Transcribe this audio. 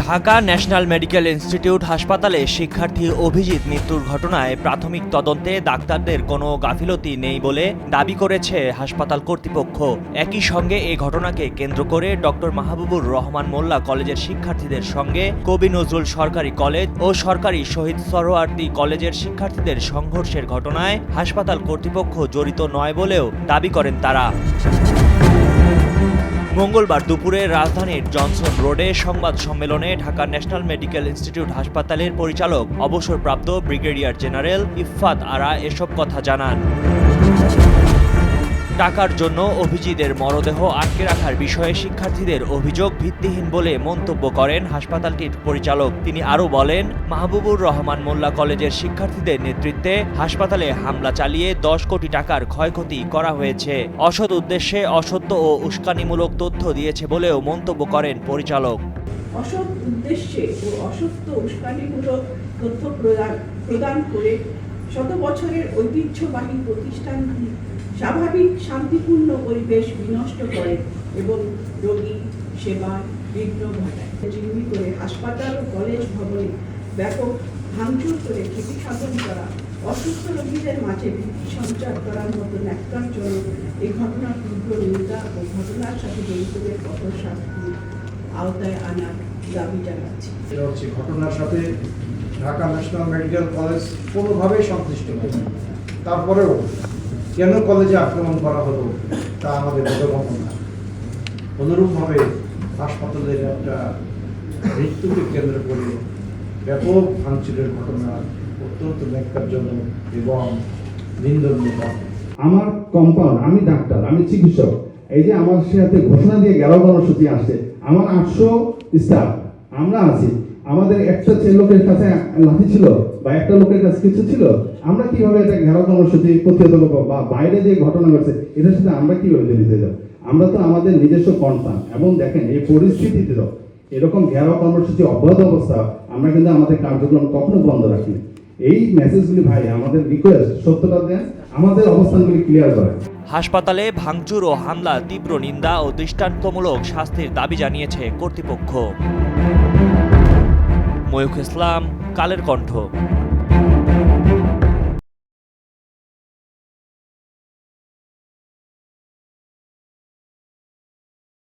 Dhaka national medical institute হাসপাতালে শিক্ষার্থী অভিজিৎ মৃত্যুর ঘটনায় প্রাথমিক তদন্তে ডাক্তারদের কোনো গাফিলতি নেই বলে দাবি করেছে হাসপাতাল কর্তৃপক্ষ। একই সঙ্গে এই ঘটনাকে কেন্দ্র করে ডক্টর মাহবুবুর রহমান মোল্লা কলেজের শিক্ষার্থীদের সঙ্গে কবি নজরুল সরকারি কলেজ ও সরকারি শহীদ সরোয়ার্দী কলেজের শিক্ষার্থীদের সংঘর্ষের ঘটনায় হাসপাতাল কর্তৃপক্ষ জড়িত নয় বলেও দাবি করেন তারা। মঙ্গলবার দুপুরে রাজধানীর জনসন রোডে সংবাদ সম্মেলনে ঢাকা ন্যাশনাল মেডিকেল ইনস্টিটিউট হাসপাতালের পরিচালক অবসরপ্রাপ্ত ব্রিগেডিয়ার জেনারেল ইফফাত আরা এসব কথা জানান। টাকার জন্য অভিজিতের মরদেহ আটকে রাখার বিষয়ে শিক্ষার্থীদের অভিযোগ ভিত্তিহীন বলে মন্তব্য করেন হাসপাতালটির পরিচালক। তিনি আরও বলেন, মাহবুবুর রহমান মোল্লা কলেজের শিক্ষার্থীদের নেতৃত্বে হাসপাতালে হামলা চালিয়ে 10 কোটি টাকার ক্ষয়ক্ষতি করা হয়েছে। অসৎ উদ্দেশ্যে অসত্য ও উস্কানিমূলক তথ্য দিয়েছে বলেও মন্তব্য করেন পরিচালক। অসৎ উদ্দেশ্যে ও অসত্য উস্কানিমূলক তথ্য প্রদান করে শত বছরের ঐতিহ্যবাহী প্রতিষ্ঠানটি স্বাভাবিক শান্তিপূর্ণ পরিবেশ বিনষ্ট করে এবং রোগী সেবার বিঘ্ন ঘটায়। জিম্মি করে হাসপাতাল ও কলেজ ভবনে ব্যাপক ভাঙচুর করে ক্ষতি সাধন করা, অসুস্থ রোগীদের মাঝে ভীতি সঞ্চার করার মতো ন্যাক্কারজনক এই ঘটনার তীব্র নিন্দা ও ঘটনার সাথে জড়িতদের কঠোর শাস্তির আওতায় আনার দাবি জানাচ্ছি। ঘটনার সাথে ঢাকা ন্যাশনাল মেডিকেল কলেজ কোনোভাবেই সংশ্লিষ্ট নয়। তারপরেও কেন কলেজে আক্রমণ করা হলো তা আমাদের বোধগম্য না। অনুরূপভাবে হাসপাতালের একটা মৃত্যুকে কেন্দ্র করে ব্যাপক ভাঙচুরের ঘটনা অত্যন্ত ন্যাক্কারজনক এবং নিন্দনীয়। আমার কম্পাউন্ড, আমি ডাক্তার, আমি চিকিৎসক, এই যে আমার সাথে ঘোষণা দিয়ে গেল কর্মসূচি আসছে, আমার 800 স্টাফ আমরা আছি, আমাদের একটা লোকের কাছে লাঠি ছিল বা একটা লোকের কাছে কিছু ছিল, আমরা কিভাবে এটা ঘেরাও কর্মসূচি করতে দেবো বা বাইরে যে ঘটনা ঘটছে এটার সাথে আমরা কিভাবে জড়িত যাব? আমরা তো আমাদের নিজস্ব কনসার্ন। এবং দেখেন এই পরিস্থিতিতে এরকম ঘেরাও কর্মসূচি অব্যাহত অবস্থা আমরা কিন্তু আমাদের কার্যক্রম কখনো বন্ধ রাখি। এই মেসেজগুলি ভাই আমাদের রিকোয়েস্ট, সত্যতা দেন, আমাদের অবস্থানগুলি ক্লিয়ার করেন। হাসপাতালে ভাঙচুর ও হামলা তীব্র নিন্দা ও দৃষ্টান্তমূলক শাস্তির দাবি জানিয়েছে কর্তৃপক্ষ। ময়ূখ ইসলাম, কালের কণ্ঠ।